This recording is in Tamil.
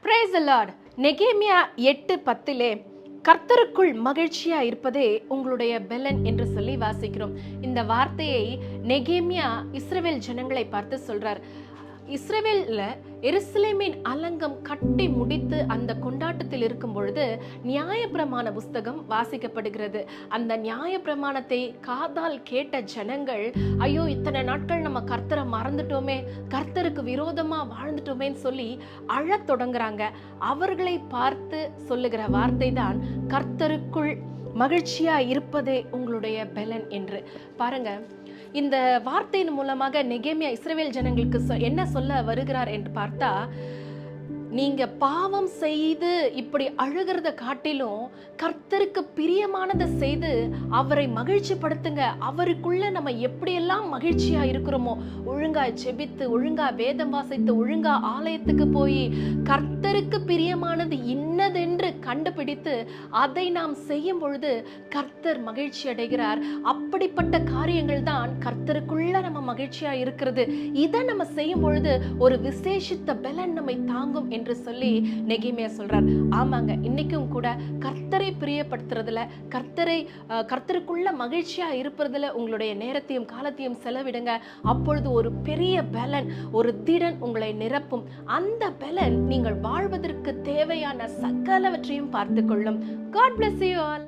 Praise the Lord. நெகேமியா 8:10 கர்த்தருக்குள் மகிழ்ச்சியா இருப்பதே உங்களுடைய பெலன் என்று சொல்லி வாசிக்கிறோம். இந்த வார்த்தையை நெகேமியா இஸ்ரவேல் ஜனங்களை பார்த்து சொல்றார். இஸ்ரவேல்ல எருசலேமின் அலங்கம் கட்டி முடித்து அந்த கொண்டாட்டத்தில் இருக்கும் பொழுது நியாயப்பிரமாண புஸ்தகம் வாசிக்கப்படுகிறது. அந்த நியாயப்பிரமாணத்தை காதால் கேட்ட ஜனங்கள், ஐயோ இத்தனை நாட்கள் நம்ம கர்த்தரை மறந்துட்டோமே, கர்த்தருக்கு விரோதமா வாழ்ந்துட்டோமேன்னு சொல்லி அழத் தொடங்குறாங்க. அவர்களை பார்த்து சொல்லுகிற வார்த்தை தான் கர்த்தருக்குள் மகிழ்ச்சியா இருப்பதே உங்களுடைய பெலன் என்று. பாருங்க, இந்த வார்த்தையின் மூலமாக நெகேமியா இஸ்ரவேல் ஜனங்களுக்கு என்ன சொல்ல வருகிறார் என்று பார்த்தா, நீங்க பாவம் செய்து இப்படி அழுகிறத காட்டிலும் கர்த்தருக்கு பிரியமானதை செய்து அவரை மகிழ்ச்சி படுத்துங்க. அவருக்குள்ள நம்ம எப்படியெல்லாம் மகிழ்ச்சியா இருக்கிறோமோ, ஒழுங்கா ஜெபித்து, ஒழுங்கா வேதம் வாசித்து, ஒழுங்கா ஆலயத்துக்கு போய் கர்த்தருக்கு பிரியமானது இன்னதென்று கண்டுபிடித்து அதை நாம் செய்யும் பொழுது கர்த்தர் மகிழ்ச்சி அடைகிறார். அப்படிப்பட்ட காரியங்கள் தான் கர்த்தருக்குள்ள நம்ம மகிழ்ச்சியா இருக்கிறது. இதை நம்ம செய்யும் பொழுது ஒரு விசேஷித்த பலன் நம்மை தாங்கும் என்று சொல்லி நெகேமியா சொல்றார். ஆமாங்க, இன்னைக்கும் கூட கர்த்தரை பிரியப்படுத்துறதுல, கர்த்தருக்குள்ள மகிழ்ச்சியா இருப்பதுல உங்களுடைய நேரத்தையும் காலத்தையும் செலவிடுங்க. அப்பொழுது ஒரு பெரிய பலன், ஒரு திடன் உங்களை நிரப்பும். அந்த பலன் நீங்கள் வாழ்வதற்கு தேவையான சகலவற்றையும் பார்த்துக் கொள்ளும். God bless you all.